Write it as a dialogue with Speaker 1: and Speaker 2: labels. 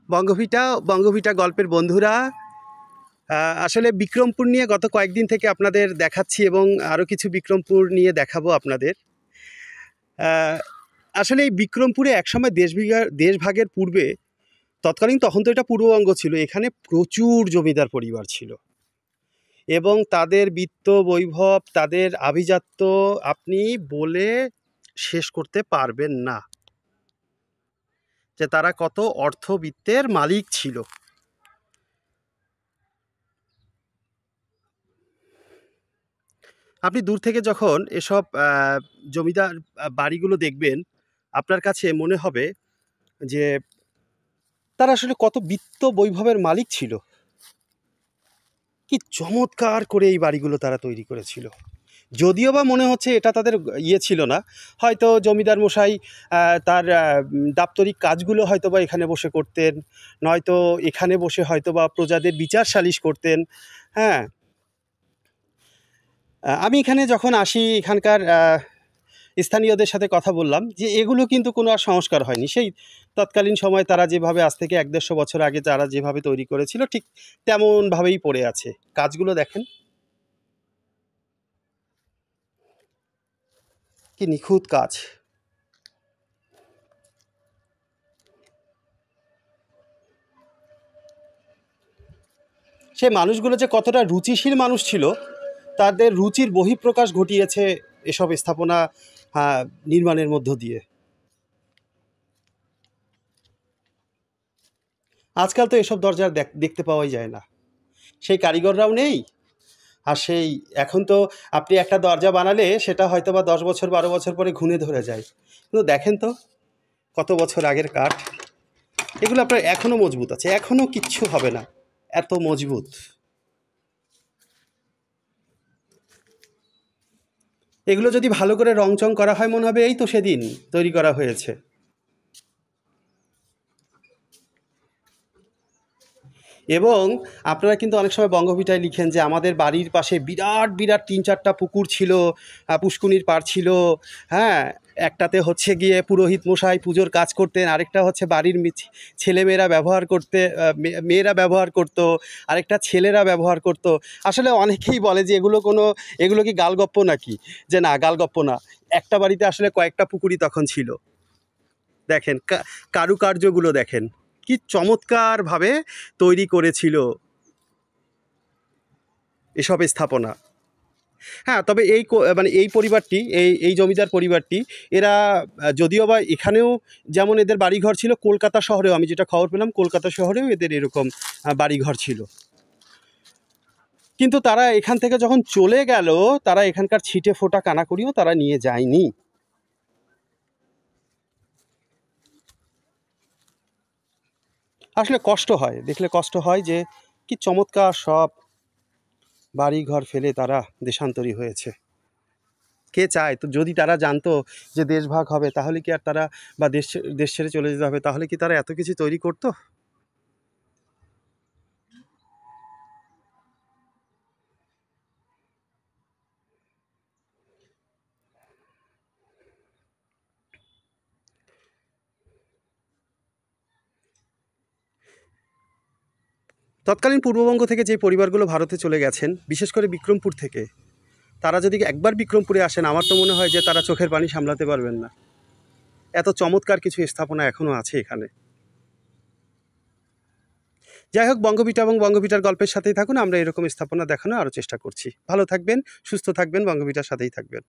Speaker 1: বঙ্গভিটা গল্পের বন্ধুরা, আসলে বিক্রমপুর নিয়ে গত কয়েকদিন থেকে আপনাদের দেখাচ্ছি এবং আরও কিছু বিক্রমপুর নিয়ে দেখাবো আপনাদের। আসলে এই বিক্রমপুরে একসময় দেশভাগের পূর্বে তখন তো এটা পূর্ববঙ্গ ছিল, এখানে প্রচুর জমিদার পরিবার ছিল এবং তাদের বিত্ত বৈভব, তাদের আভিজাত্য আপনি বলে শেষ করতে পারবেন না যে তারা কত অর্থবিত্তের মালিক ছিল। আপনি দূর থেকে যখন এসব জমিদার বাড়িগুলো দেখবেন, আপনার কাছে মনে হবে যে তারা আসলে কত বিত্ত বৈভবের মালিক ছিল। কি চমৎকার করে এই বাড়িগুলো তারা তৈরি করেছিল। যদিও বা মনে হচ্ছে এটা তাদের ছিল না, হয়তো জমিদার মশাই তার দাপ্তরিক কাজগুলো হয়তো বা এখানে বসে করতেন, নয়তো এখানে বসে হয়তো বা প্রজাদের বিচার সালিশ করতেন। হ্যাঁ, আমি এখানে যখন আসি, এখানকার স্থানীয়দের সাথে কথা বললাম যে এগুলো কিন্তু কোনো আর সংস্কার হয়নি। সেই তৎকালীন সময় তারা যেভাবে আজ থেকে ১-১৫০ বছর আগে তারা যেভাবে তৈরি করেছিল ঠিক তেমনভাবেই পড়ে আছে। কাজগুলো দেখেন কি নিখুঁত কাজ। সে মানুষগুলো যে কতটা রুচিশীল মানুষ ছিল, তাদের রুচির বহিঃপ্রকাশ ঘটিয়েছে এসব স্থাপনা নির্মাণের মধ্য দিয়ে। আজকাল তো এসব দরজা দেখতে পাওয়াই যায় না, সেই কারিগররাও নেই। আর সেই এখন তো আপনি একটা দরজা বানালে সেটা হয়তো বা 10 বছর 12 বছর পরে ঘুণে ধরে যায়। কিন্তু দেখেন তো কত বছর আগের কাঠ, এগুলো আপনার এখনও মজবুত আছে, এখনও কিচ্ছু হবে না, এত মজবুত। এগুলো যদি ভালো করে রংচং করা হয় মনে হবে এই তো সেদিন তৈরি করা হয়েছে। এবং আপনারা কিন্তু অনেক সময় বঙ্গভিটায় লিখেন যে আমাদের বাড়ির পাশে বিরাট বিরাট ৩-৪টা পুকুর ছিল, পুষ্কুনির পাড় ছিল। হ্যাঁ, একটাতে হচ্ছে গিয়ে পুরোহিত মশাই পুজোর কাজ করতেন, আরেকটা হচ্ছে বাড়ির ছেলেমেয়েরা ব্যবহার করতে, মেয়েরা ব্যবহার করতো, আরেকটা ছেলেরা ব্যবহার করতো। আসলে অনেকেই বলে যে এগুলো কি গালগপ্প নাকি, যে না, গালগপ্প না। একটা বাড়িতে আসলে কয়েকটা পুকুরই তখন ছিল। দেখেন কারুকার্যগুলো দেখেন কি চমৎকারভাবে তৈরি করেছিল এসব স্থাপনা। হ্যাঁ, তবে মানে এই পরিবারটি, এই জমিদার পরিবারটি, এরা যদিও বা এখানেও যেমন এদের বাড়িঘর ছিল, কলকাতা শহরেও আমি যেটা খবর পেলাম, কলকাতা শহরেও এদের এরকম বাড়িঘর ছিল। কিন্তু তারা এখান থেকে যখন চলে গেল, তারা এখানকার ছিটে ফোটা কানাকড়িও তারা নিয়ে যায়নি। আসলে কষ্ট হয়, দেখলে কষ্ট হয় যে কি চমৎকার সব বাড়িঘর ফেলে তারা দেশান্তরী হয়েছে। কে চায়? তো যদি তারা জানতো যে দেশভাগ হবে, তাহলে কি আর তারা, বা দেশ ছেড়ে চলে যেতে হবে, তাহলে কি তারা এত কিছু তৈরি করতো? তৎকালীন পূর্ববঙ্গ থেকে যে পরিবারগুলো ভারতে চলে গেছেন, বিশেষ করে বিক্রমপুর থেকে, তারা যদি একবার বিক্রমপুরে আসেন, আমার তো মনে হয় যে তারা চোখের পানি সামলাতে পারবেন না। এত চমৎকার কিছু স্থাপনা এখনও আছে এখানে। যাই হোক, বঙ্গভিটা এবং বঙ্গভিটার গল্পের সাথেই থাকুন। আমরা এরকম স্থাপনা দেখানোর আরও চেষ্টা করছি। ভালো থাকবেন, সুস্থ থাকবেন, বঙ্গভিটার সাথেই থাকবেন।